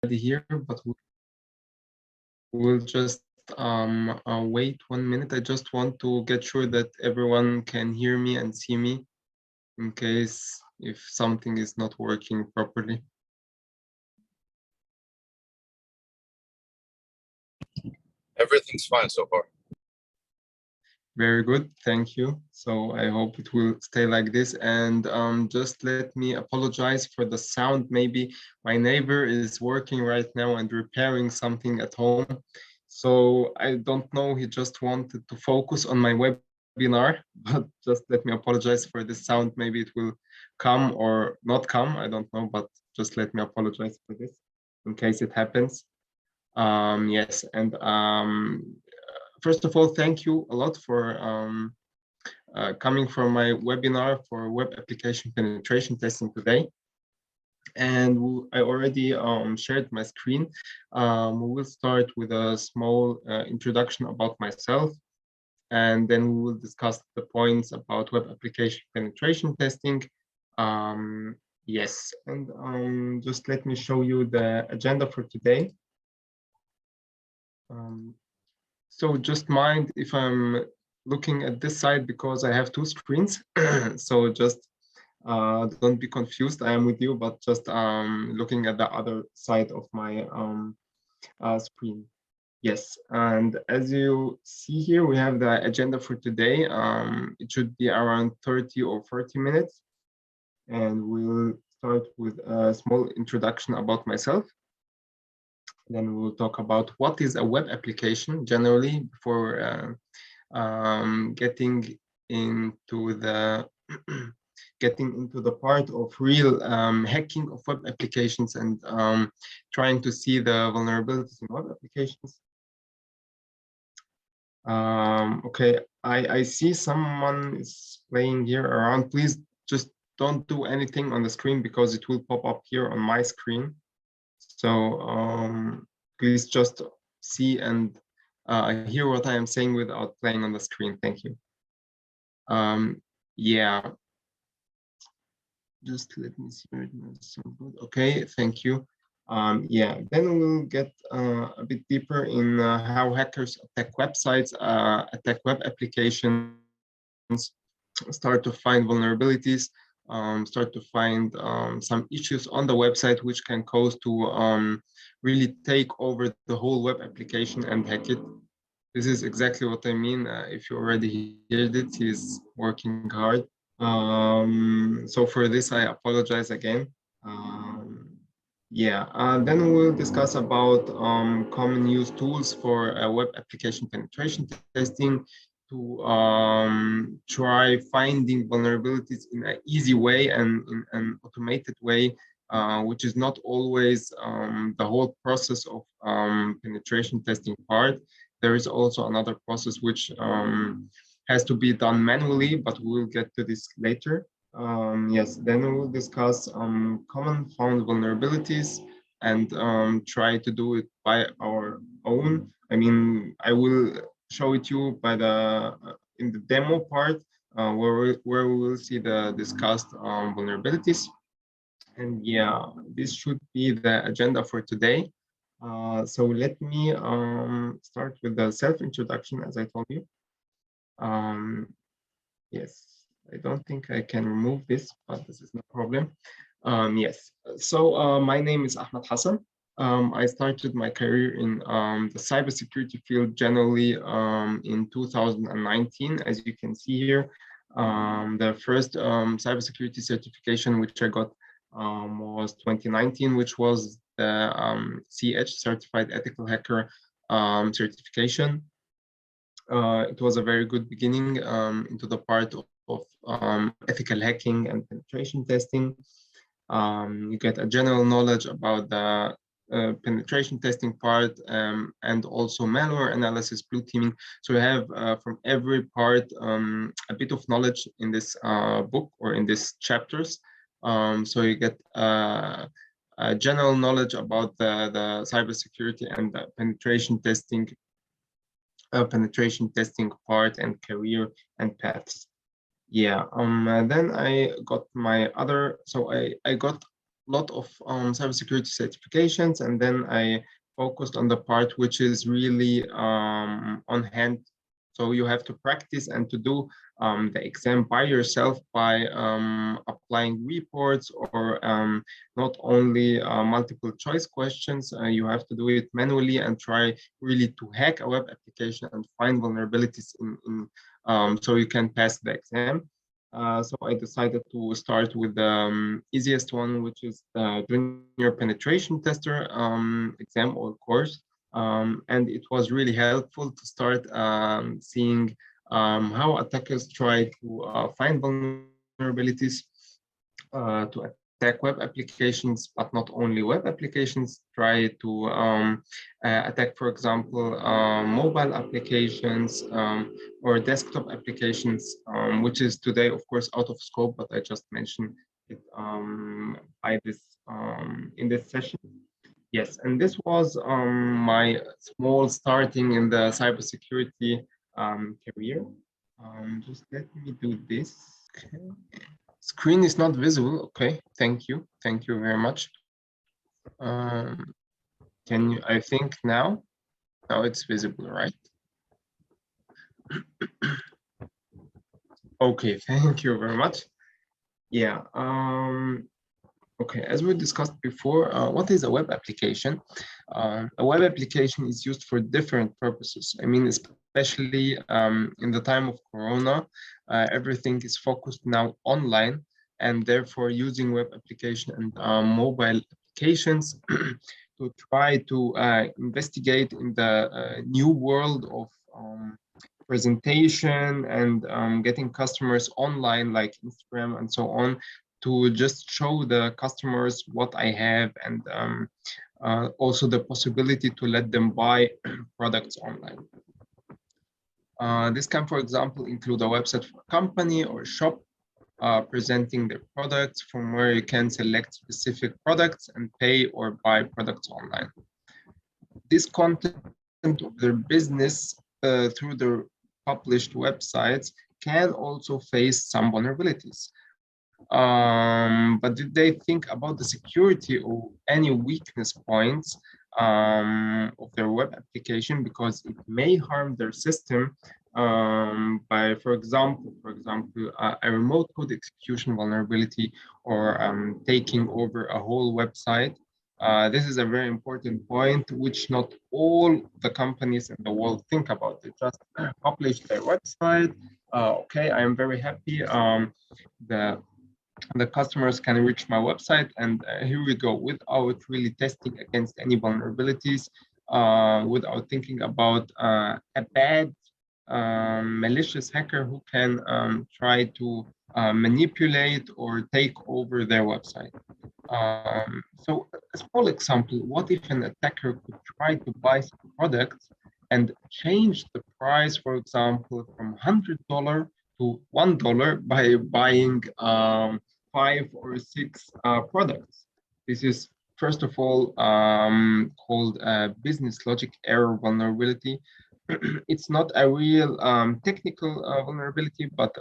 here, but we'll just wait 1 minute. I just want to get sure that everyone can hear me and see me in case if something is not working properly. Everything's fine so far. Very good, thank you. So I hope it will stay like this. And just let me apologize for the sound. Maybe my neighbor is working right now and repairing something at home. So I don't know, he just wanted to focus on my webinar, but just let me apologize for this sound. Maybe it will come or not come, I don't know, but just let me apologize for this in case it happens. Yes, and first of all, thank you a lot for coming from my webinar for web application penetration testing today. And I already shared my screen. We will start with a small introduction about myself, and then we will discuss the points about web application penetration testing. Yes, and just let me show you the agenda for today. So just mind if I'm looking at this side because I have two screens. So just don't be confused. I am with you, but just looking at the other side of my screen. Yes, and as you see here, we have the agenda for today. It should be around 30 or 40 minutes. And we'll start with a small introduction about myself. Then we'll talk about what is a web application generally before getting into the part of real hacking of web applications and trying to see the vulnerabilities in web applications. Okay, I see someone is playing here around. Please just don't do anything on the screen because it will pop up here on my screen. So please just see and hear what I am saying without playing on the screen. Thank you. Yeah. Just let me see. Okay, thank you. Yeah, then we'll get a bit deeper in how hackers attack websites, attack web applications, start to find vulnerabilities, start to find some issues on the website which can cause to really take over the whole web application and hack it. This is exactly what I mean. If you already heard it, he's working hard. So for this, I apologize again. Yeah, then we'll discuss about common use tools for web application penetration testing to try finding vulnerabilities in an easy way and in an automated way, which is not always the whole process of penetration testing part. There is also another process which has to be done manually, but we'll get to this later. Yes, then we'll discuss common found vulnerabilities and try to do it by our own. I mean, I will show it to you by the in the demo part where we will see the discussed vulnerabilities. And yeah, this should be the agenda for today. So let me start with the self-introduction, as I told you. Yes, I don't think I can remove this, but this is no problem. Yes, so my name is Ahmed Hassan. I started my career in the cybersecurity field generally in 2019, as you can see here. The first cybersecurity certification which I got was 2019, which was the CH, Certified Ethical Hacker certification. It was a very good beginning into the part of ethical hacking and penetration testing. You get a general knowledge about the penetration testing part and also malware analysis, blue teaming. So you have from every part a bit of knowledge in this book or in these chapters. So you get general knowledge about the cybersecurity and the penetration testing part and career and paths. Yeah, then I got my other, so I got lot of cybersecurity certifications, and then I focused on the part which is really on hand. So you have to practice and to do the exam by yourself by applying reports or not only multiple choice questions. You have to do it manually and try really to hack a web application and find vulnerabilities in so you can pass the exam. So I decided to start with the easiest one, which is the junior penetration tester exam or course. And it was really helpful to start seeing how attackers try to find vulnerabilities to attack web applications, but not only web applications, try to attack, for example, mobile applications or desktop applications, which is today, of course, out of scope, but I just mentioned it by this in this session. Yes, and this was my small starting in the cybersecurity career. Just let me do this. Okay. Screen is not visible. Okay, thank you. Thank you very much. Can you, I think now it's visible, right? Okay, thank you very much. Yeah, okay, as we discussed before, what is a web application? A web application is used for different purposes. I mean, especially in the time of Corona, everything is focused now online, and therefore using web application and mobile applications to try to investigate in the new world of presentation and getting customers online like Instagram and so on, to just show the customers what I have, and also the possibility to let them buy products online. This can, for example, include a website for a company or shop presenting their products, from where you can select specific products and pay or buy products online. This content of their business through their published websites can also face some vulnerabilities. But did they think about the security or any weakness points of their web application, because it may harm their system by, for example, a remote code execution vulnerability, or taking over a whole website. This is a very important point, which not all the companies in the world think about. They just publish their website. Okay, I am very happy. The customers can reach my website, and here we go, without really testing against any vulnerabilities, without thinking about a bad malicious hacker who can try to manipulate or take over their website. So a small example, what if an attacker could try to buy some products and change the price, for example, from $100 to $1 by buying 5 or 6 products? This is, first of all, called a business logic error vulnerability. It's not a real technical vulnerability, but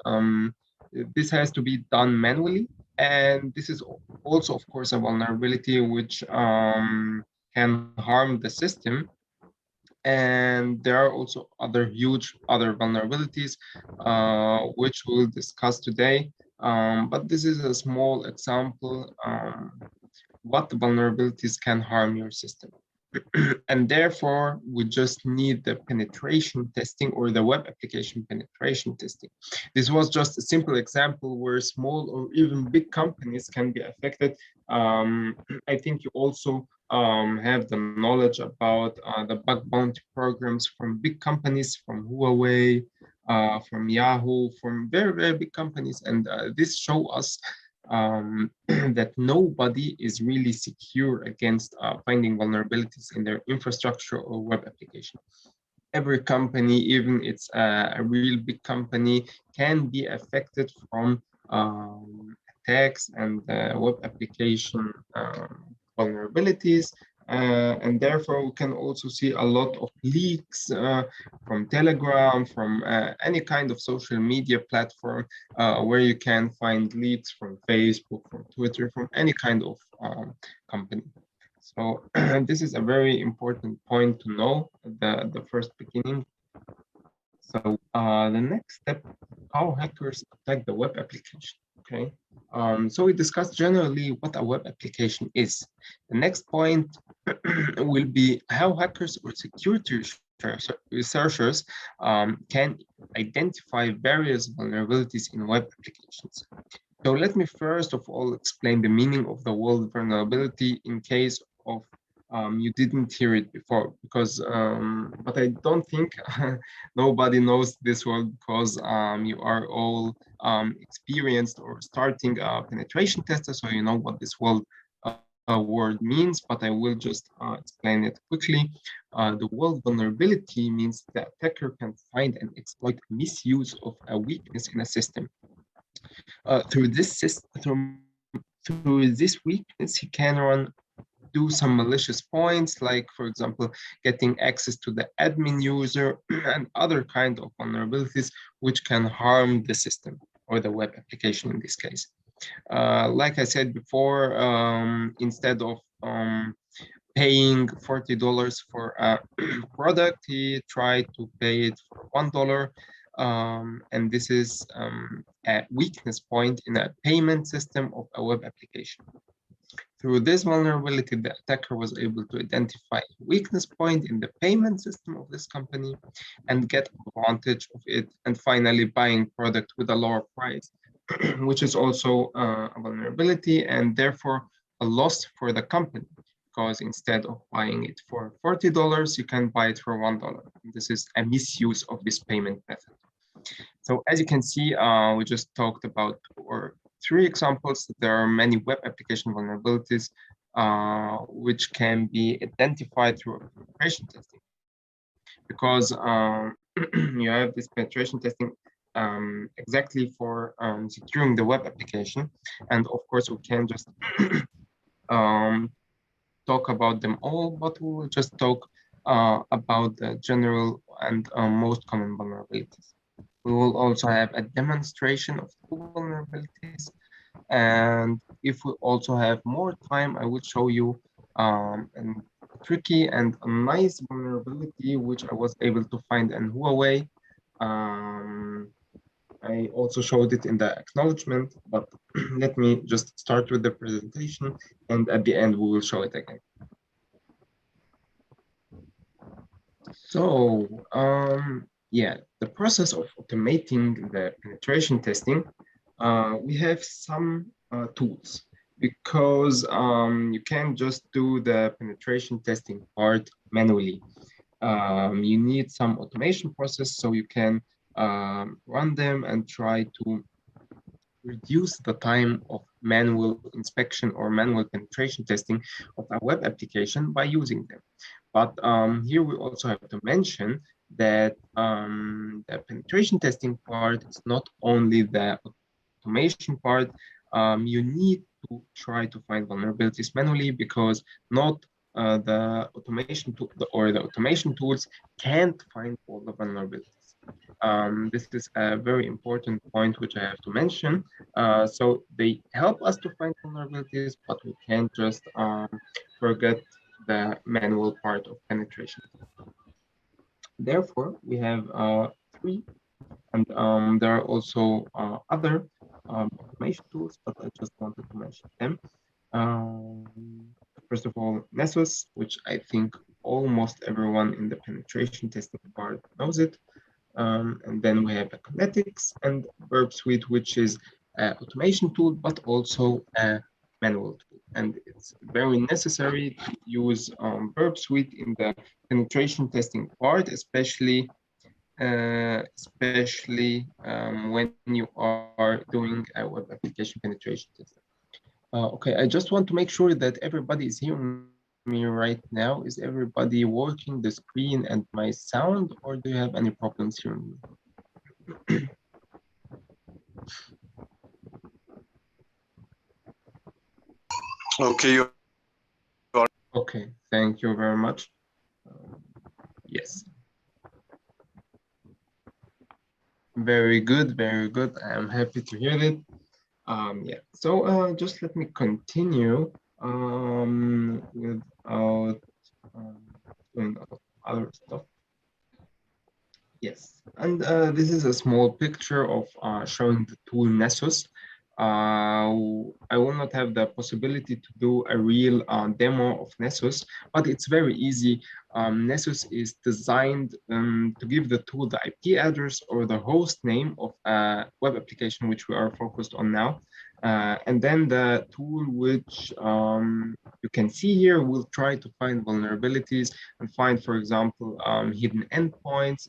this has to be done manually. And this is also, of course, a vulnerability which can harm the system. And there are also other vulnerabilities, which we'll discuss today. But this is a small example what vulnerabilities can harm your system. And therefore, we just need the penetration testing, or the web application penetration testing. This was just a simple example where small or even big companies can be affected. I think you also have the knowledge about the bug bounty programs from big companies, from Huawei, from Yahoo, from very, very big companies. And this show us that nobody is really secure against finding vulnerabilities in their infrastructure or web application. Every company, even it's a real big company, can be affected from attacks and web application vulnerabilities. And therefore we can also see a lot of leaks from Telegram, from any kind of social media platform where you can find leaks from Facebook, from Twitter, from any kind of company. So this is a very important point to know at the first beginning. So the next step, how hackers attack the web application. Okay. So we discussed generally what a web application is. The next point will be how hackers or security researchers can identify various vulnerabilities in web applications. So let me first of all explain the meaning of the word vulnerability in case of you didn't hear it before, because but I don't think nobody knows this word because you are all experienced or starting a penetration tester, so you know what this word means, but I will just explain it quickly. The word vulnerability means the attacker can find and exploit misuse of a weakness in a system. Through this weakness, he can do some malicious points, like, for example, getting access to the admin user and other kind of vulnerabilities which can harm the system or the web application in this case. Like I said before, instead of paying $40 for a product, he tried to pay it for $1. And this is a weakness point in a payment system of a web application. Through this vulnerability, the attacker was able to identify a weakness point in the payment system of this company and get advantage of it, and finally buying product with a lower price, which is also a vulnerability and therefore a loss for the company, because instead of buying it for $40, you can buy it for $1. This is a misuse of this payment method. So as you can see, we just talked about two or three examples. There are many web application vulnerabilities which can be identified through penetration testing, because you have this penetration testing exactly for securing the web application. And of course, we can just um, talk about them all, but we will just talk about the general and most common vulnerabilities. We will also have a demonstration of two vulnerabilities. And if we also have more time, I will show you a tricky and a nice vulnerability, which I was able to find in Huawei. I also showed it in the acknowledgement, but let me just start with the presentation, and at the end, we will show it again. So, yeah, the process of automating the penetration testing, we have some tools, because you can't just do the penetration testing part manually. You need some automation process so you can run them and try to reduce the time of manual inspection or manual penetration testing of a web application by using them. But here we also have to mention that the penetration testing part is not only the automation part. You need to try to find vulnerabilities manually, because not the automation tool or the automation tools can't find all the vulnerabilities. This is a very important point which I have to mention. So they help us to find vulnerabilities, but we can't just forget the manual part of penetration. Therefore, we have three, and there are also other automation tools, but I just wanted to mention them. First of all, Nessus, which I think almost everyone in the penetration testing part knows it. And then we have a Kinetics and Verb Suite, which is an automation tool, but also a manual tool. And it's very necessary to use Verb Suite in the penetration testing part, especially when you are doing a web application penetration testing. Okay, I just want to make sure that everybody is hearing me right now. Is everybody working the screen and my sound, or do you have any problems hearing me? Okay, you are. Okay, thank you very much. Yes, very good, very good. I'm happy to hear it. Yeah, so just let me continue without um, doing other stuff. Yes, and this is a small picture of showing the tool Nessus. I will not have the possibility to do a real demo of Nessus, but it's very easy. Nessus is designed to give the tool the IP address or the host name of a web application, which we are focused on now. And then the tool which you can see here will try to find vulnerabilities and find, for example, hidden endpoints,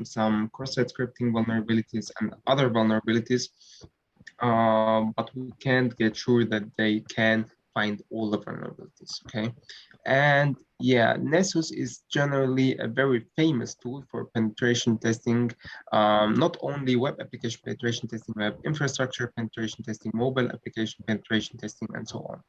some cross-site scripting vulnerabilities and other vulnerabilities, but we can't get sure that they can find all the vulnerabilities, okay? And yeah, Nessus is generally a very famous tool for penetration testing, not only web application penetration testing, web infrastructure penetration testing, mobile application penetration testing, and so on.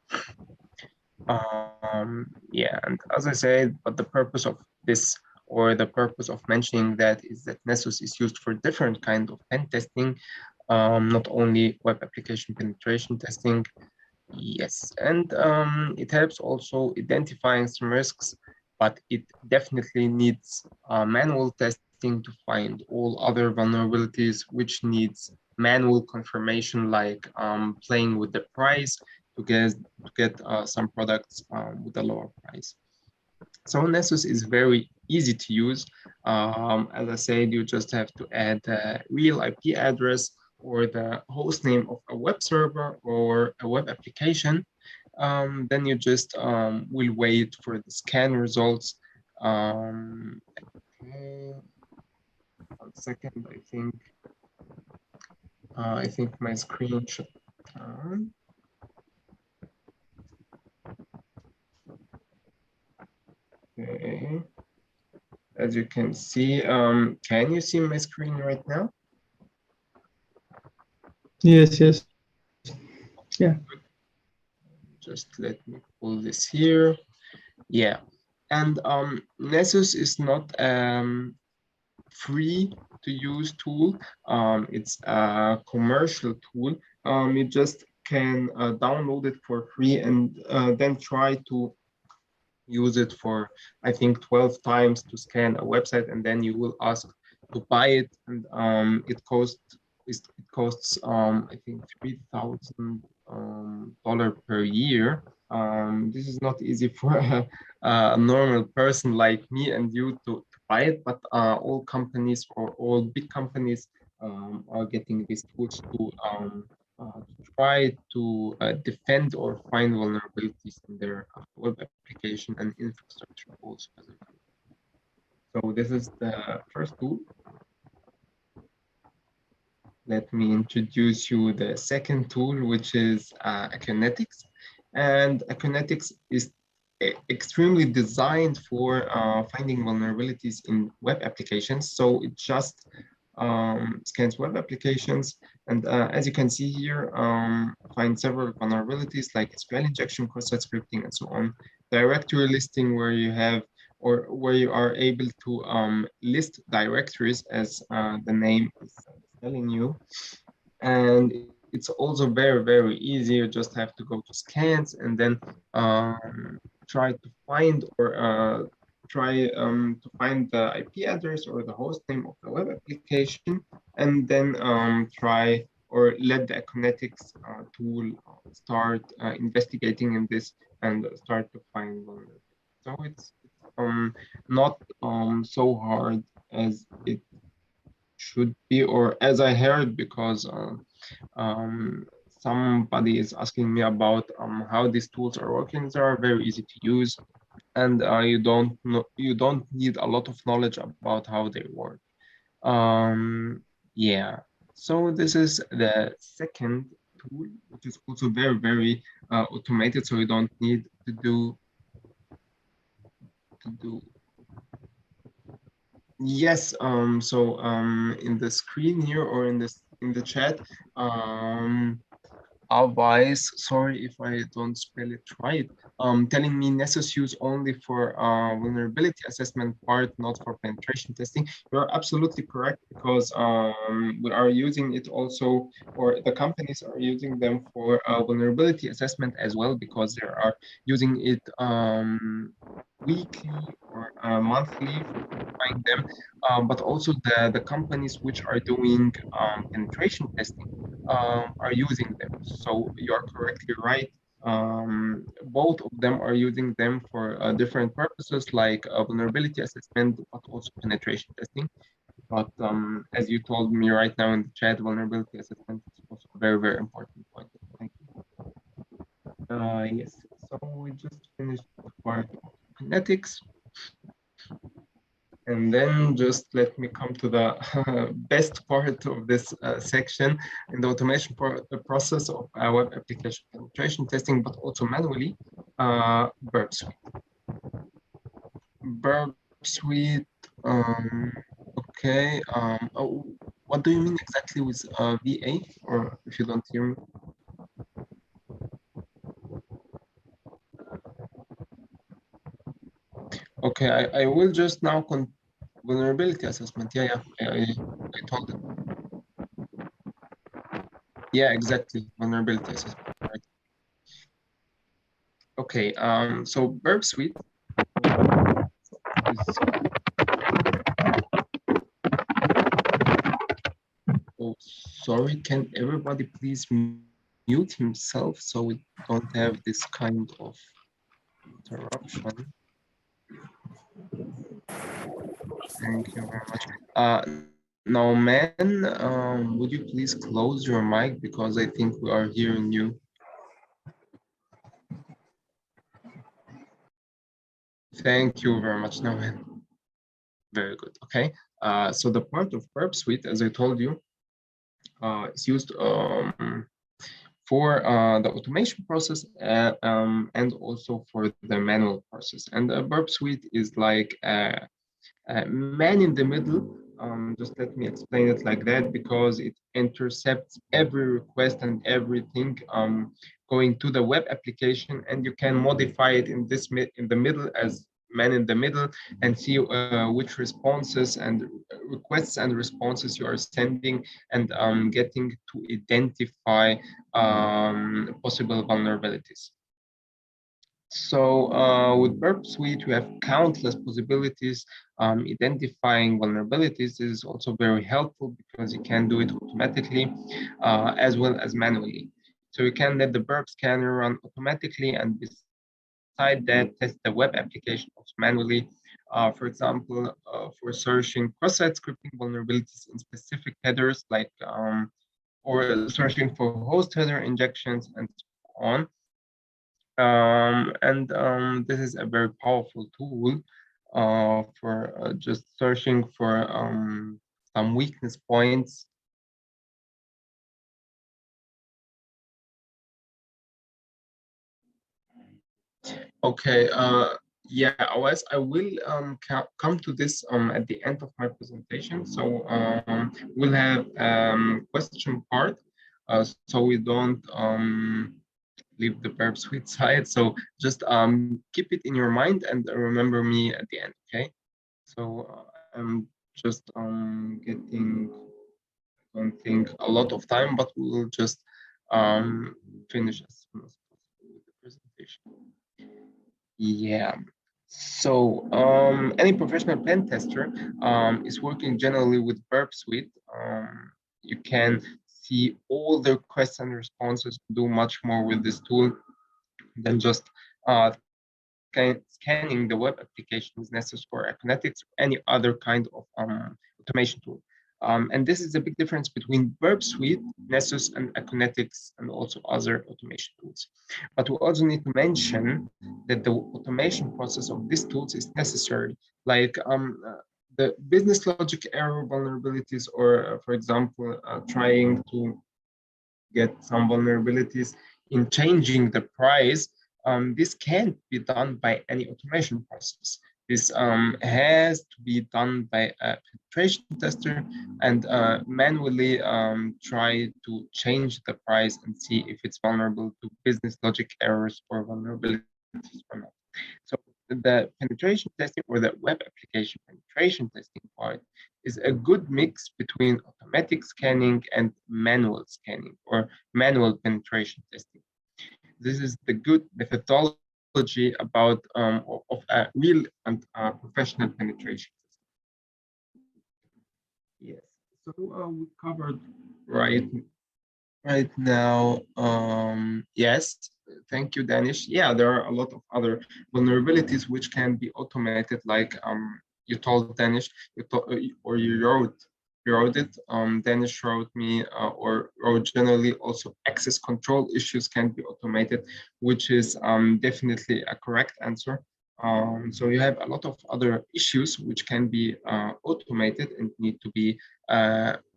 Yeah, and as I said, but the purpose of this or the purpose of mentioning that is that Nessus is used for different kind of pen testing, not only web application penetration testing. Yes, and it helps also identifying some risks, but it definitely needs manual testing to find all other vulnerabilities, which needs manual confirmation, like playing with the price to get some products with a lower price. So Nessus is very easy to use. As I said, you just have to add a real IP address or the host name of a web server or a web application. Then you just will wait for the scan results. Okay, 1 second. I think my screen should turn. Okay. As you can see, can you see my screen right now? Yes, yes. Yeah. Just let me pull this here. Yeah, and Nessus is not free to use tool. It's a commercial tool. You just can download it for free and then try to use it for, I think, 12 times to scan a website, and then you will ask to buy it, and it costs I think $3,000 per year. This is not easy for a normal person like me and you to buy it, but all companies or all big companies are getting these tools to try to defend or find vulnerabilities in their web application and infrastructure also. So this is the first tool. Let me introduce you the second tool, which is Kinetics. And Kinetics is extremely designed for finding vulnerabilities in web applications. So it just scans web applications. And as you can see here, find several vulnerabilities like SQL injection, cross-site scripting, and so on. Directory listing, where you have or where you are able to list directories, as the name is telling you. And it's also very, very easy. You just have to go to scans and then try to find or try to find the IP address or the host name of the web application, and then try or let the Kinetics tool start investigating in this and start to find vulnerabilities. So it's not so hard as it should be, or as I heard, because somebody is asking me about how these tools are working. They are very easy to use, and you don't need a lot of knowledge about how they work. Yeah. So this is the second tool, which is also very, very automated. So you don't need to do. Yes, so in the screen here or in the chat, um, advice, sorry if I don't spell it right. telling me Nessus use only for vulnerability assessment part, not for penetration testing. You're absolutely correct, because we are using it also, or the companies are using them for vulnerability assessment as well, because they are using it weekly or monthly for verifying them. But also the companies which are doing penetration testing are using them. So you're correctly right. Both of them are using them for different purposes, like vulnerability assessment, but also penetration testing. But as you told me right now in the chat, vulnerability assessment is also a very, very important point. Thank you. Yes, so we just finished the part of kinetics. And then just let me come to the best part of this section in the automation process of web application penetration testing, but also manually, Burp Suite. Burp Suite, okay. Oh, what do you mean exactly with VA, or if you don't hear me? Okay, I will just now vulnerability assessment. Yeah, I told it. Yeah, exactly. Vulnerability assessment. Right. Okay. So Burp Suite is. Oh, sorry. Can everybody please mute himself so we don't have this kind of interruption? Thank you very much. Now, man, would you please close your mic, because I think we are hearing you. Thank you very much, Nauman. Very good. Okay. So the part of Burp Suite, as I told you, is used for the automation process and also for the manual process. And the Burp Suite is like a man in the middle. Just let me explain it like that, because it intercepts every request and everything going to the web application, and you can modify it in the middle as man in the middle, and see which responses and requests and responses you are sending, and getting to identify possible vulnerabilities. So with Burp Suite, we have countless possibilities. Identifying vulnerabilities is also very helpful, because you can do it automatically as well as manually. So you can let the Burp scanner run automatically, and beside that, test the web application also manually. For example, for searching cross-site scripting vulnerabilities in specific headers, like or searching for host header injections and so on. This is a very powerful tool for just searching for some weakness points. Okay, yeah, otherwise I will come to this at the end of my presentation. So we'll have question part, so we don't leave the Burp Suite side. So just keep it in your mind and remember me at the end, okay? So I'm just getting, I don't think, a lot of time, but we'll just finish as soon as possible with the presentation. Yeah. So any professional pen tester is working generally with Burp Suite. You can see all the requests and responses, do much more with this tool than just scanning the web application with Nessus or Kinetics or any other kind of automation tool. And this is a big difference between Burp Suite, Nessus, and Kinetics, and also other automation tools. But we also need to mention that the automation process of these tools is necessary, like the business logic error vulnerabilities, or for example, trying to get some vulnerabilities in changing the price. This can't be done by any automation process. This has to be done by a penetration tester, and manually try to change the price and see if it's vulnerable to business logic errors or vulnerabilities. or not. So the penetration testing or the web application penetration testing part is a good mix between automatic scanning and manual scanning or manual penetration testing. This is the good methodology about of a real and professional penetration testing. Yes. So we covered right now. Yes. Thank you, Danish. Yeah, there are a lot of other vulnerabilities which can be automated, like you told Danish, or you wrote it. Danish wrote me or wrote generally also access control issues can be automated, which is definitely a correct answer. So you have a lot of other issues which can be automated and need to be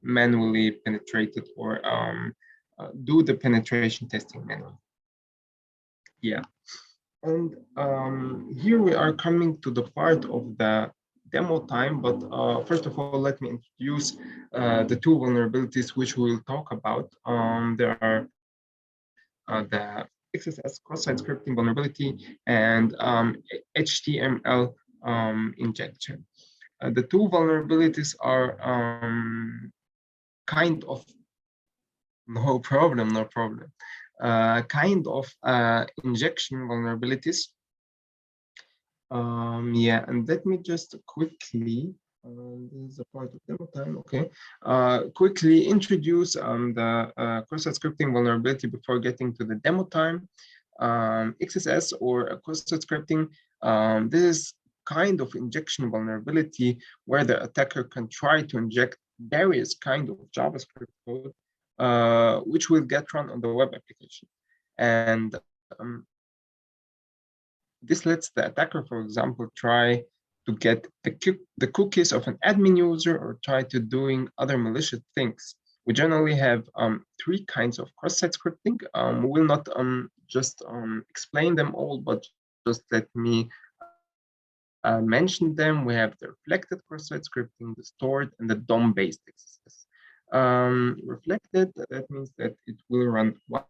manually penetrated or do the penetration testing manually. Yeah. And here we are coming to the part of the demo time, but first of all, let me introduce the two vulnerabilities which we will talk about. There are the XSS cross-site scripting vulnerability and HTML injection. The two vulnerabilities are kind of no problem, no problem. Kind of injection vulnerabilities. Yeah, and let me just quickly, this is a part of demo time, okay. Quickly introduce the cross-site scripting vulnerability before getting to the demo time. XSS or cross-site scripting, this is kind of injection vulnerability where the attacker can try to inject various kind of JavaScript code which will get run on the web application. And this lets the attacker, for example, try to get the cookies of an admin user or try to doing other malicious things. We generally have three kinds of cross-site scripting. We will not just explain them all, but just let me mention them. We have the reflected cross-site scripting, the stored, and the DOM-based XSS. Reflected, that means that it will run one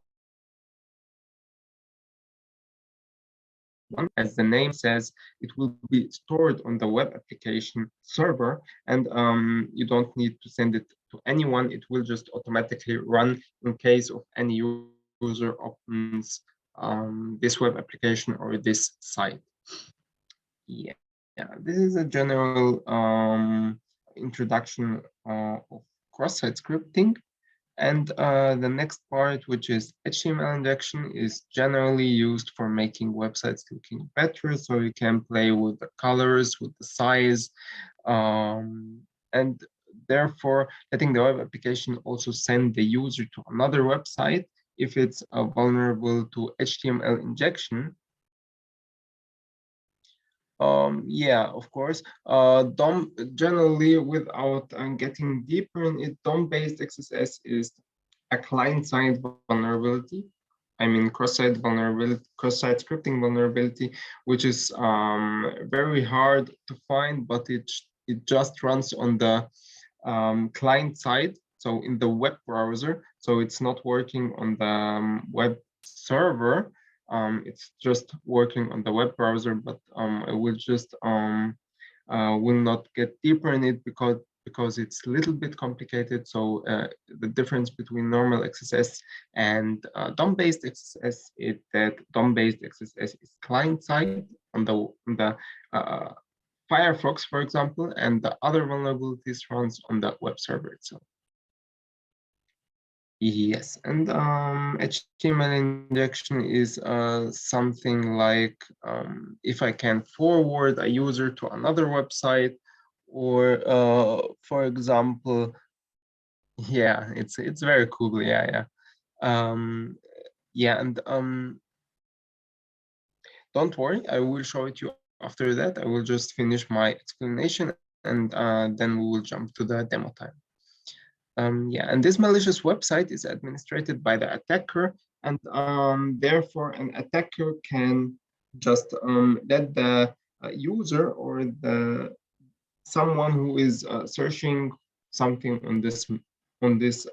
as the name says, it will be stored on the web application server, and you don't need to send it to anyone. It will just automatically run in case of any user opens this web application or this site. Yeah, this is a general introduction of cross-site scripting. And the next part, which is HTML injection, is generally used for making websites looking better. So you can play with the colors, with the size, and therefore letting the web application also send the user to another website if it's vulnerable to HTML injection. Yeah, of course. DOM generally, without getting deeper in it, DOM-based XSS is a client-side vulnerability. I mean, cross-site vulnerability, cross-site scripting vulnerability, which is very hard to find, but it just runs on the client side, so in the web browser. So it's not working on the web server. It's just working on the web browser, but I will just will not get deeper in it because it's a little bit complicated. So the difference between normal XSS and DOM-based XSS is that DOM-based XSS is client-side on the Firefox, for example, and the other vulnerabilities runs on the web server itself. Yes, and HTML injection is something like if I can forward a user to another website, or for example, yeah, it's very cool. Yeah. Yeah, and don't worry, I will show it you after that. I will just finish my explanation, and then we will jump to the demo time. Yeah, and this malicious website is administrated by the attacker, and therefore an attacker can just let the user or someone who is searching something on this on this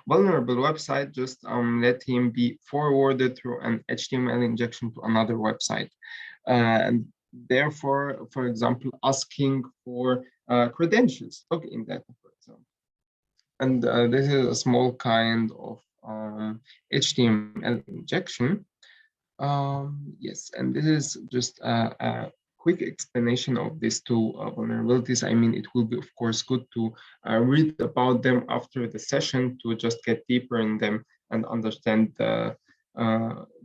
vulnerable website, just let him be forwarded through an HTML injection to another website. And therefore, for example, asking for credentials, login data, for example. And this is a small kind of HTML injection. Yes, and this is just a quick explanation of these two vulnerabilities. I mean, it will be, of course, good to read about them after the session to just get deeper in them and understand the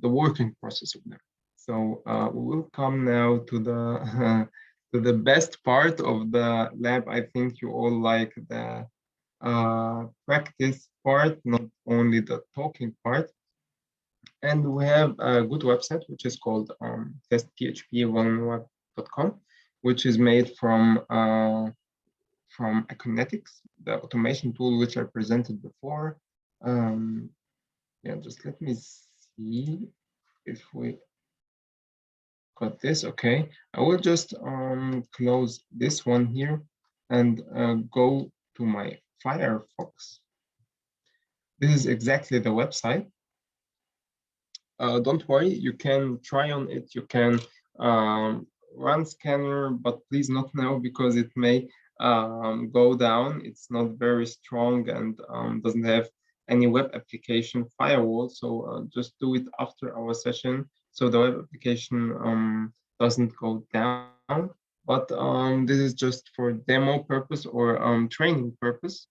working process of them. So we will come now to the to the best part of the lab. I think you all like the practice part, not only the talking part. And we have a good website, which is called testphp1web.com, which is made from Kinetics, the automation tool which I presented before. Yeah, just let me see if we got this. Okay, I will just close this one here and go to my Firefox. This is exactly the website. Don't worry, you can try on it. You can run scanner, but please not now because it may go down. It's not very strong and doesn't have any web application firewall. So just do it after our session so the web application doesn't go down. But this is just for demo purpose or training purpose.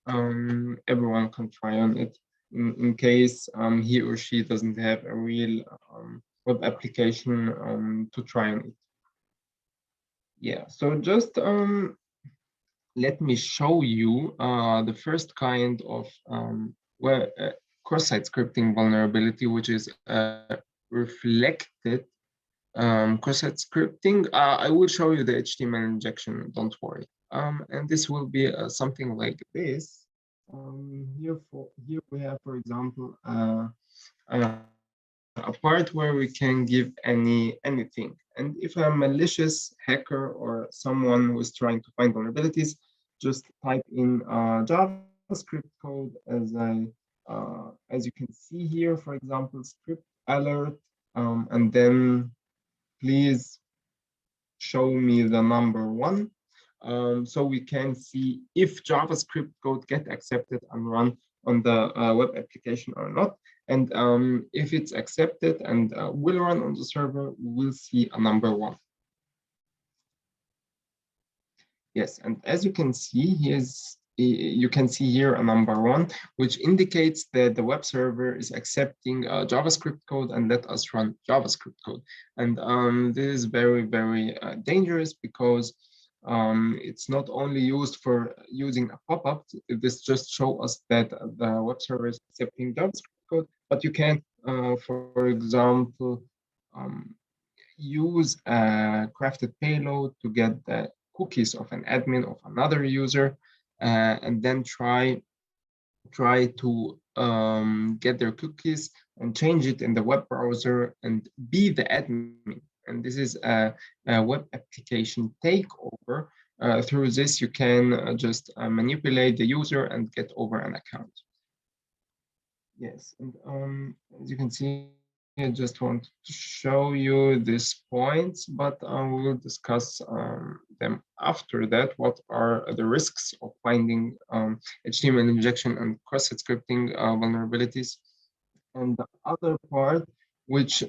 Everyone can try on it in case he or she doesn't have a real web application to try on it. Yeah, so just let me show you the first kind of cross-site scripting vulnerability, which is reflected cross-site scripting. I will show you the HTML injection, don't worry. And this will be something like this. Here we have, for example, a part where we can give anything. And if a malicious hacker or someone who is trying to find vulnerabilities, just type in JavaScript code as you can see here, for example, script alert, and then please show me the number 1. So we can see if JavaScript code get accepted and run on the web application or not. And if it's accepted and will run on the server, we will see a number 1. Yes, and as you can see, you can see here a number 1, which indicates that the web server is accepting JavaScript code and let us run JavaScript code. And this is very, very dangerous because it's not only used for using a pop-up. This just shows us that the web server is accepting JavaScript code, but you can, for example, use a crafted payload to get the cookies of an admin of another user, and then try to get their cookies and change it in the web browser and be the admin. And this is a web application takeover. Through this, you can just manipulate the user and get over an account. Yes, and as you can see, I just want to show you these points, but we will discuss them after that. What are the risks of finding HTML injection and cross-site scripting vulnerabilities? And the other part, which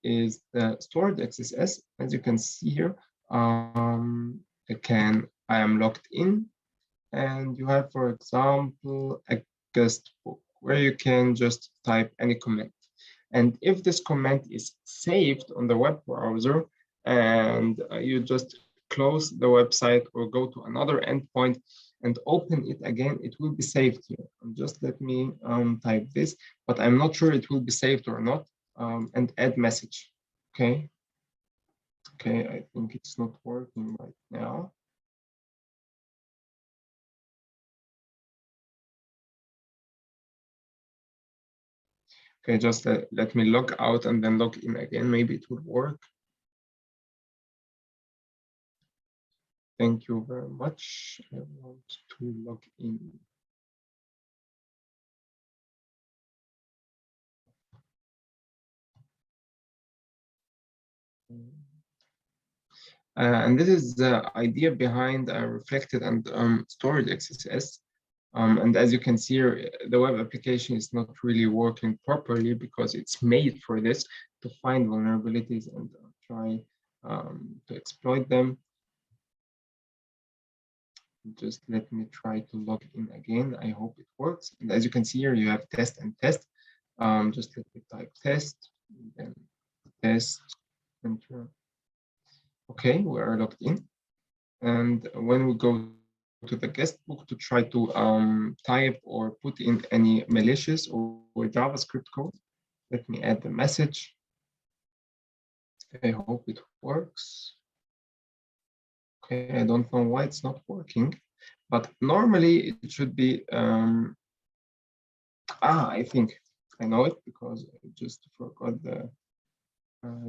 is the stored XSS, as you can see here, I am logged in, and you have, for example, a guest book where you can just type any comment. And if this comment is saved on the web browser and you just close the website or go to another endpoint and open it again, it will be saved here. And just let me type this, but I'm not sure it will be saved or not, and add message. Okay. Okay, I think it's not working right now. Okay, just let me log out and then log in again. Maybe it would work. Thank you very much. I want to log in. And this is the idea behind reflected and stored XSS. And as you can see here, the web application is not really working properly because it's made for this, to find vulnerabilities and try to exploit them. Just let me try to log in again. I hope it works. And as you can see here, you have test and test. Just let me type test, then test, enter. Okay, we are logged in. And when we go to the guest book to try to type or put in any malicious or JavaScript code, let me add the message. I hope it works. Okay, I don't know why it's not working, but normally it should be, I think I know it because I just forgot the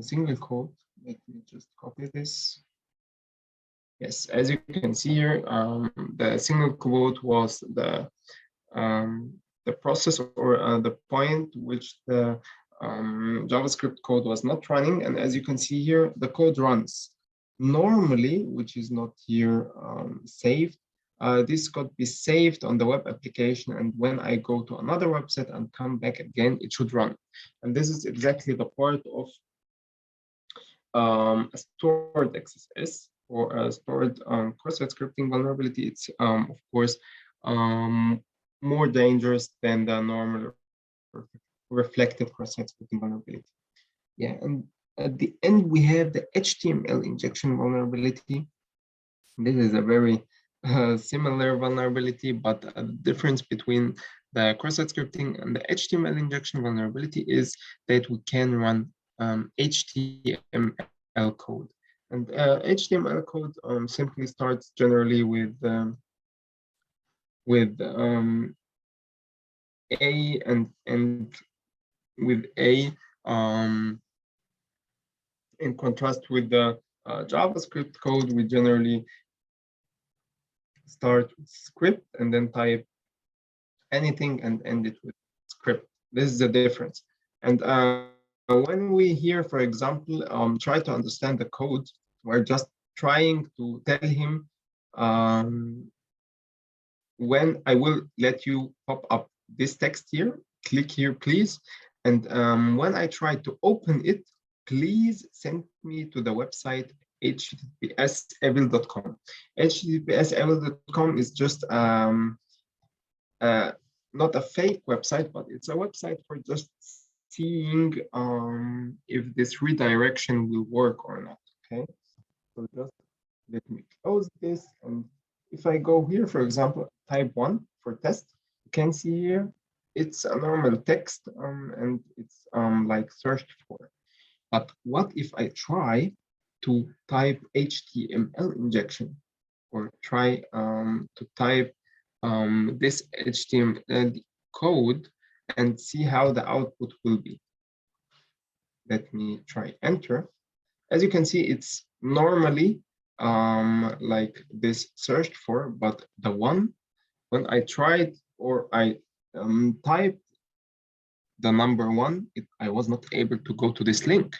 single code. Let me just copy this. Yes, as you can see here, the single quote was the process or the point which the JavaScript code was not running. And as you can see here, the code runs normally, which is not here saved. This could be saved on the web application. And when I go to another website and come back again, it should run. And this is exactly the part of a stored XSS or a stored cross-site scripting vulnerability. It's of course more dangerous than the normal reflected cross-site scripting vulnerability. Yeah, and at the end we have the HTML injection vulnerability. This is a very similar vulnerability, but the difference between the cross-site scripting and the HTML injection vulnerability is that we can run HTML code. And HTML code simply starts generally with A and with A in contrast with the JavaScript code, we generally start with script and then type anything and end it with script. This is the difference. And when we here, for example, try to understand the code, we're just trying to tell him when I will let you pop up this text here, click here, please. And when I try to open it, please send me to the website https://evil.com. https://evil.com is just not a fake website, but it's a website for just seeing if this redirection will work or not. Okay, so just let me close this. And if I go here, for example, type 1 for test, you can see here it's a normal text and it's like searched for. But what if I try to type HTML injection or try to type this HTML code and see how the output will be? Let me try enter. As you can see, it's normally like this searched for, but the one when I tried or I typed the number 1, I was not able to go to this link.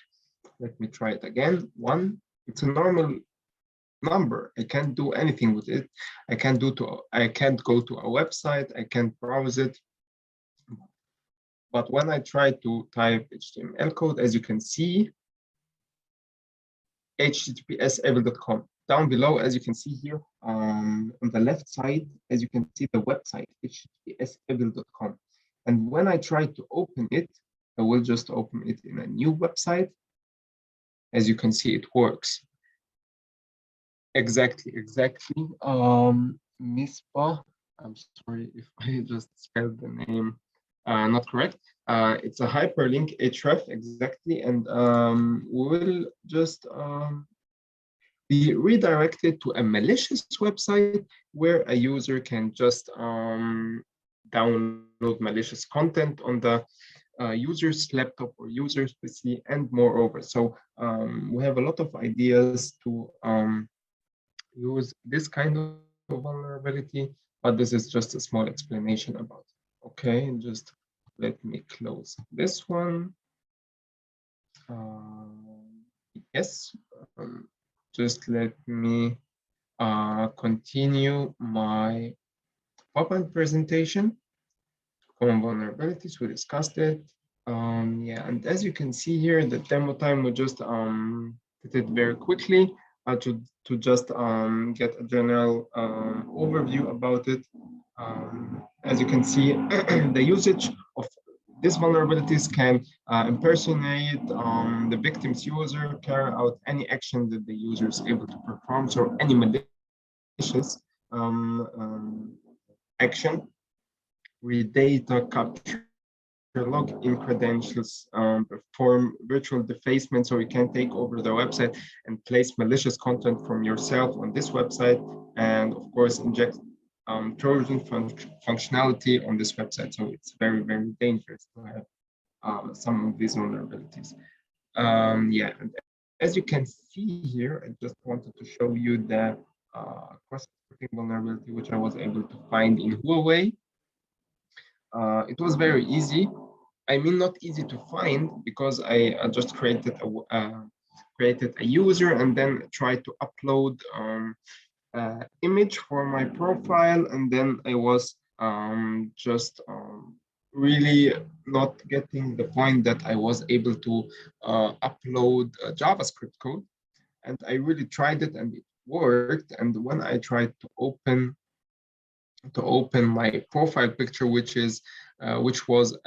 Let me try it again. 1, it's a normal number. I can't do anything with it. I can't go to a website. I can't browse it. But when I try to type HTML code, as you can see, https://evil.com. Down below, as you can see here, on the left side, as you can see the website, https://evil.com. And when I try to open it, I will just open it in a new website. As you can see, it works. Exactly. Mispa, I'm sorry if I just spelled the name not correct. It's a hyperlink href, exactly, and we'll just be redirected to a malicious website where a user can just download malicious content on the user's laptop or user's PC, and moreover. So we have a lot of ideas to use this kind of vulnerability, but this is just a small explanation about it. Okay, just let me close this one. Yes, just let me continue my PowerPoint presentation. Common vulnerabilities, we discussed it. Yeah, and as you can see here, the demo time we just did it very quickly to just get a general overview about it. As you can see, the usage of these vulnerabilities can impersonate the victim's user, carry out any action that the user is able to perform, so any malicious action with data capture, login credentials, perform virtual defacement, so you can take over the website and place malicious content from yourself on this website, and of course inject Trojan functionality on this website. So it's very, very dangerous to have some of these vulnerabilities. Yeah, and as you can see here, I just wanted to show you the cross-scripting vulnerability which I was able to find in Huawei. It was very easy. I mean, not easy to find because I just created a user and then tried to upload image for my profile, and then I was just really not getting the point that I was able to upload JavaScript code, and I really tried it and it worked. And when I tried to open my profile picture, which was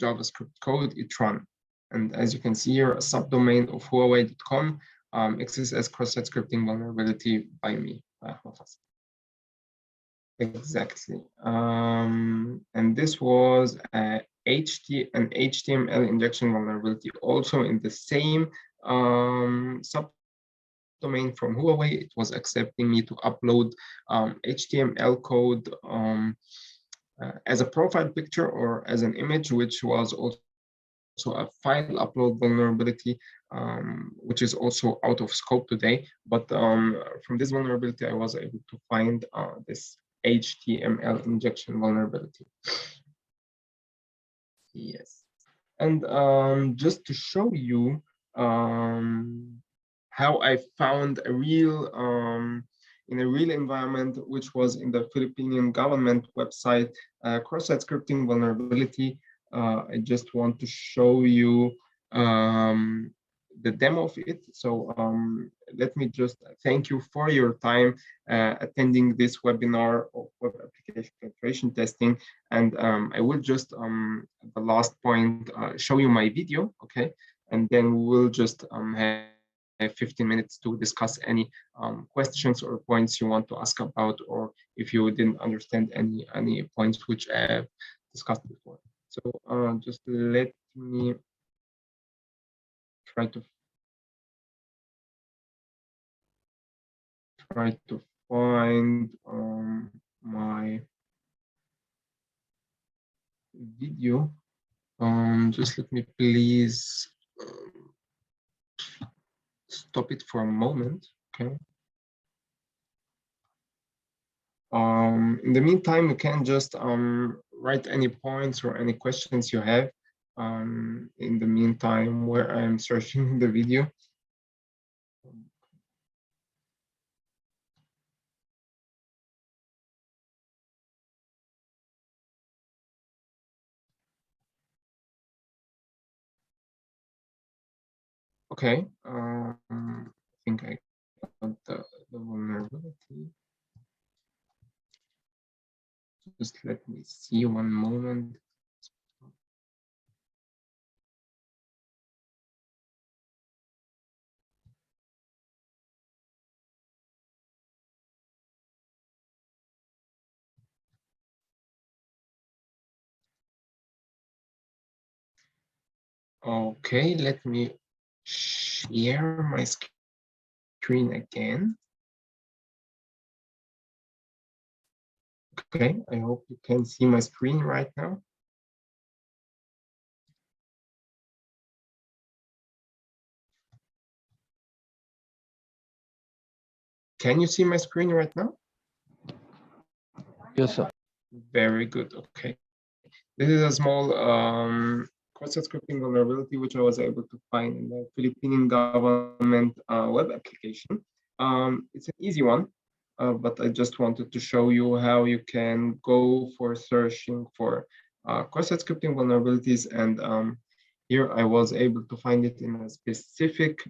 JavaScript code, it ran. And as you can see here, a subdomain of Huawei.com exists as cross-site scripting vulnerability by me. Exactly. And this was an HTML injection vulnerability also in the same subdomain from Huawei. It was accepting me to upload HTML code as a profile picture or as an image, which was also a file upload vulnerability, which is also out of scope today. But from this vulnerability, I was able to find this HTML injection vulnerability. Yes. And just to show you how I found a real in a real environment, which was in the Philippine government website, cross-site scripting vulnerability. I just want to show you the demo of it. So let me just thank you for your time attending this webinar of web application penetration testing. And I will just, at the last point, show you my video, okay? And then we'll just have 15 minutes to discuss any questions or points you want to ask about, or if you didn't understand any points which I have discussed before. So just let me try to find my video. Just let me please stop it for a moment, okay? In the meantime, you can just write any points or any questions you have in the meantime where I'm searching the video. Okay, I think I got the vulnerability. Just let me see one moment. Okay, let me share my screen again. Okay, I hope you can see my screen right now. Can you see my screen right now? Yes, sir. Very good. Okay. This is a small cross-site scripting vulnerability, which I was able to find in the Philippine government web application. It's an easy one, but I just wanted to show you how you can go for searching for cross-site scripting vulnerabilities. And here I was able to find it in a specific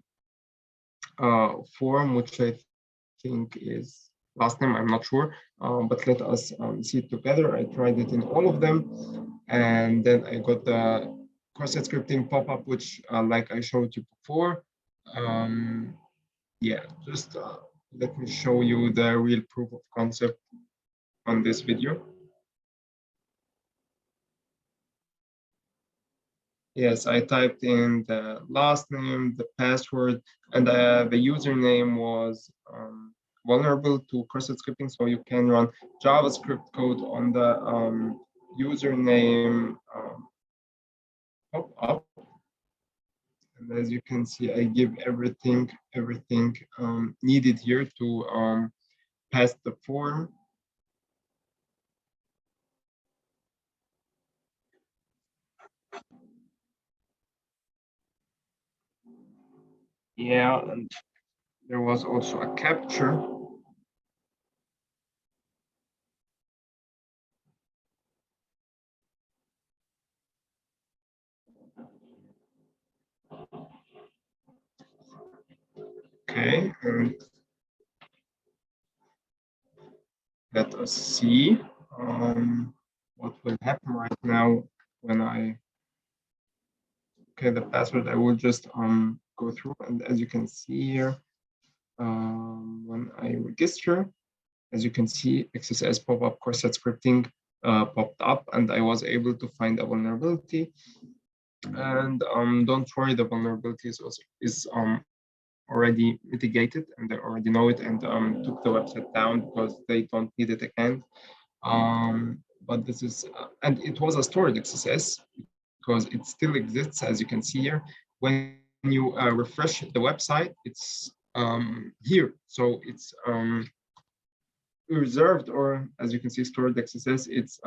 form, which I think is last name, I'm not sure, but let us see it together. I tried it in all of them, and then I got the cross-site scripting pop-up, which like I showed you before. Yeah, just let me show you the real proof of concept on this video. Yes, I typed in the last name, the password, and the username was vulnerable to cross-site scripting, so you can run JavaScript code on the username pop-up. And as you can see, I give everything needed here to pass the form. Yeah, and there was also a capture. Okay, and let us see what will happen right now when I, okay, the password, I will just go through, and as you can see here, when I register, as you can see, XSS pop-up cross-site scripting popped up, and I was able to find a vulnerability. And don't worry, the vulnerability is already mitigated, and they already know it, and took the website down because they don't need it again. But this is, and it was a stored XSS because it still exists, as you can see here. When you refresh the website, it's here. So it's reserved, or as you can see, stored XSS. It's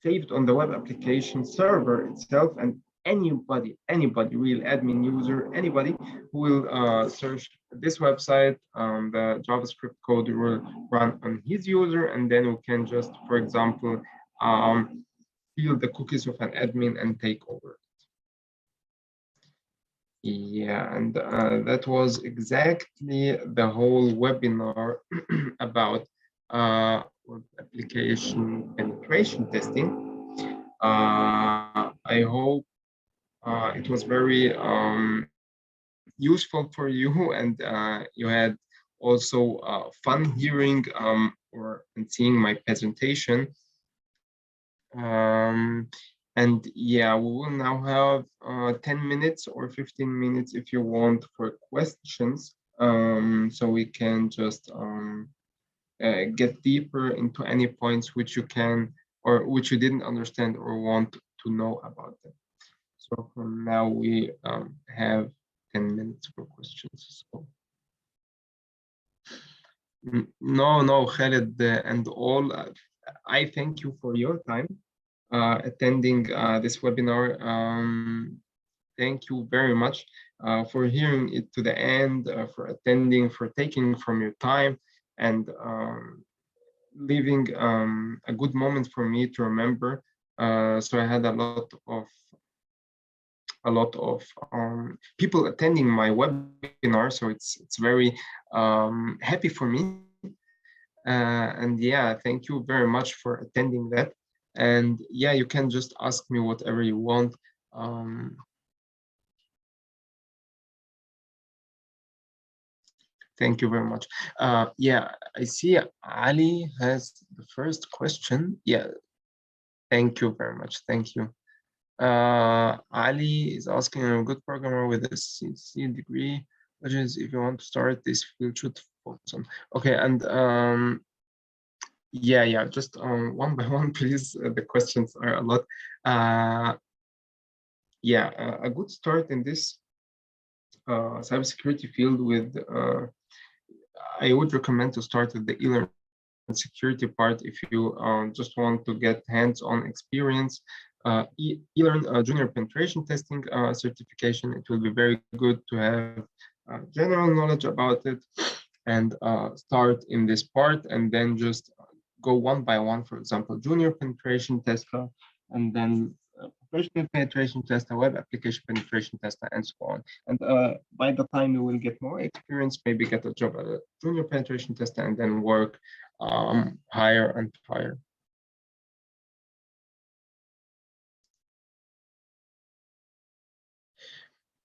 saved on the web application server itself, and anybody, real admin user, anybody who will search this website, the JavaScript code will run on his user, and then we can just, for example, steal the cookies of an admin and take over. Yeah, and that was exactly the whole webinar about web application penetration testing. I hope it was very useful for you, and you had also fun hearing or seeing my presentation. And yeah, we will now have 10 minutes or 15 minutes if you want for questions. So we can just get deeper into any points which you can, or which you didn't understand or want to know about them. So for now, we have 10 minutes for questions. So, no, Khaled and all, I thank you for your time attending this webinar. Thank you very much for hearing it to the end, for attending, for taking from your time, and leaving a good moment for me to remember. So I had a lot of people attending my webinar, so it's very happy for me. And yeah, thank you very much for attending that. And yeah, you can just ask me whatever you want. Thank you very much. Yeah, I see Ali has the first question. Yeah, thank you very much. Thank you. Ali is asking, a good programmer with a C degree, which is, if you want to start this field, should focus on. Okay, and yeah, just one by one, please. The questions are a lot. Yeah, a good start in this cybersecurity field with, I would recommend to start with the e-learning security part if you just want to get hands-on experience. e-learn junior penetration testing certification. It will be very good to have general knowledge about it and start in this part, and then just go one by one. For example, junior penetration tester, and then professional penetration tester, web application penetration tester, and so on. And by the time you will get more experience, maybe get a job as a junior penetration tester, and then work higher and higher.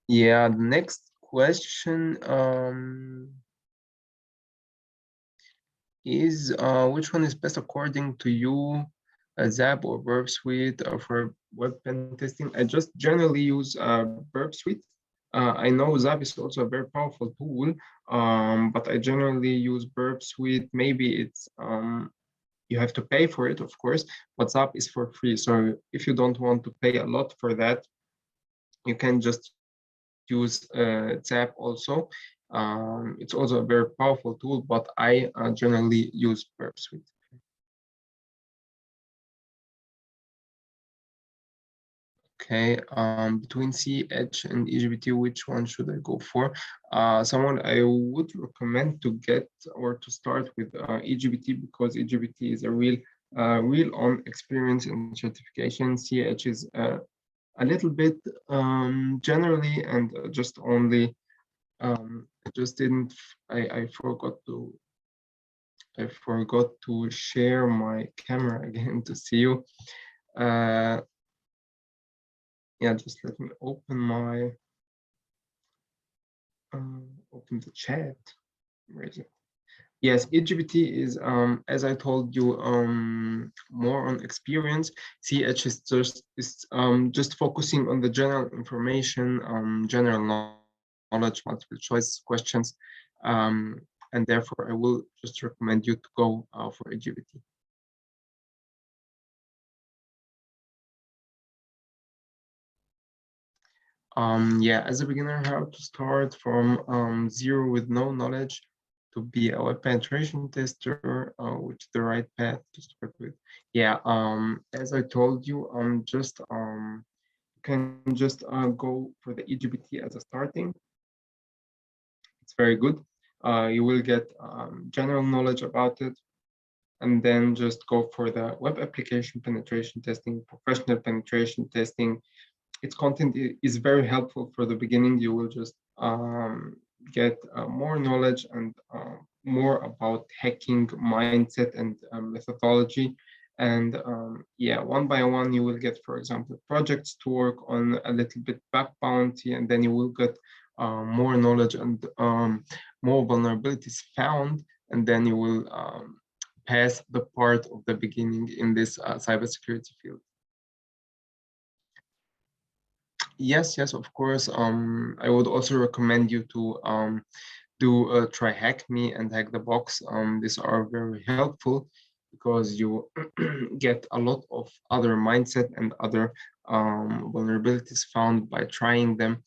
Yeah, the next question is which one is best according to you, Zap or Burp Suite for web pen testing? I just generally use Burp Suite. I know Zap is also a very powerful tool, but I generally use Burp Suite. Maybe it's you have to pay for it, of course, but Zap is for free. So if you don't want to pay a lot for that, you can just use Zap also. It's also a very powerful tool, but I generally use Burp Suite. Okay, between CH and EGBT, which one should I go for? Someone I would recommend to get or to start with EGBT, because EGBT is a real on experience and certification. CH is a little bit generally and just only I just didn't I forgot to share my camera again to see you. Yeah, just let me open my open the chat. Where is it? Yes, EGBT is as I told you more on experience. CH is just focusing on the general information, general knowledge, multiple choice questions, and therefore I will just recommend you to go for EGBT. Yeah, as a beginner, how to start from zero with no knowledge to be a web penetration tester, which the right path to start with. Yeah, as I told you, just you can just go for the EGBT as a starting. It's very good. You will get general knowledge about it, and then just go for the web application penetration testing, professional penetration testing. Its content is very helpful for the beginning. You will just get more knowledge and more about hacking mindset and methodology. And yeah, one by one, you will get, for example, projects to work on, a little bit bug bounty, and then you will get more knowledge and more vulnerabilities found, and then you will pass the part of the beginning in this cybersecurity field. Yes, yes, of course. I would also recommend you to try Hack Me and Hack the Box. These are very helpful because you get a lot of other mindset and other vulnerabilities found by trying them,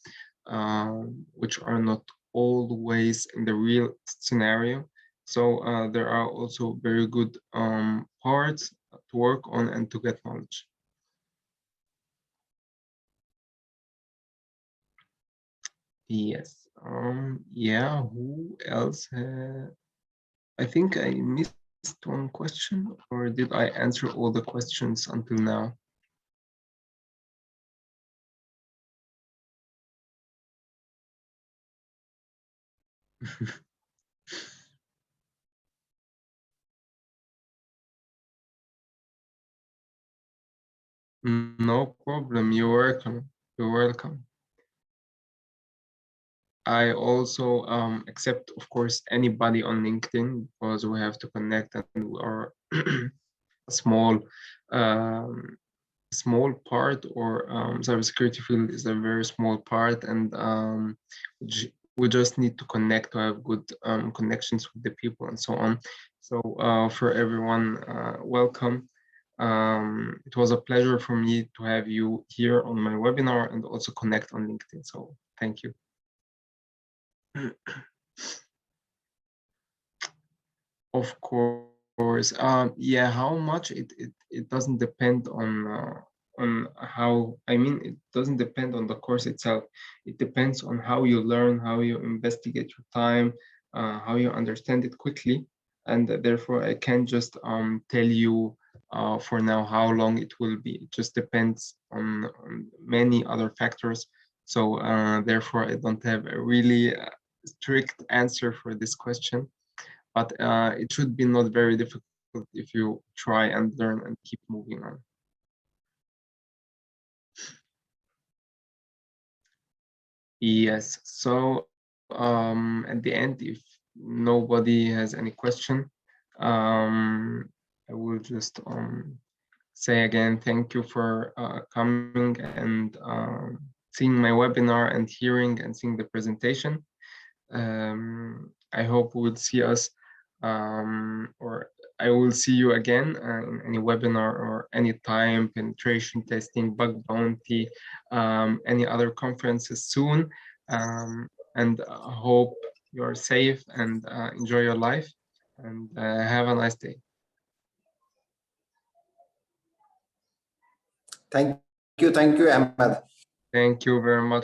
which are not always in the real scenario. So there are also very good parts to work on and to get knowledge. Yes. Yeah, who else? I think I missed one question, or did I answer all the questions until now? No problem. You're welcome. You're welcome. I also accept, of course, anybody on LinkedIn, because we have to connect, and we are a um, small part, or cybersecurity field is a very small part, and we just need to connect to have good connections with the people and so on. So for everyone, welcome. It was a pleasure for me to have you here on my webinar and also connect on LinkedIn. So thank you. Of course. Yeah, how much it doesn't depend on on how, I mean, it doesn't depend on the course itself. It depends on how you learn, how you investigate your time, how you understand it quickly. And therefore, I can't just tell you for now how long it will be. It just depends on many other factors. So therefore, I don't have a really strict answer for this question, but it should be not very difficult if you try and learn and keep moving on. Yes, so at the end, if nobody has any question, I will just say again, thank you for coming and seeing my webinar and hearing and seeing the presentation. I hope we'll see us, or I will see you again in any webinar or any time, penetration testing, bug bounty, any other conferences soon. And I hope you're safe and enjoy your life, and have a nice day. Thank you, Ahmed. Thank you very much.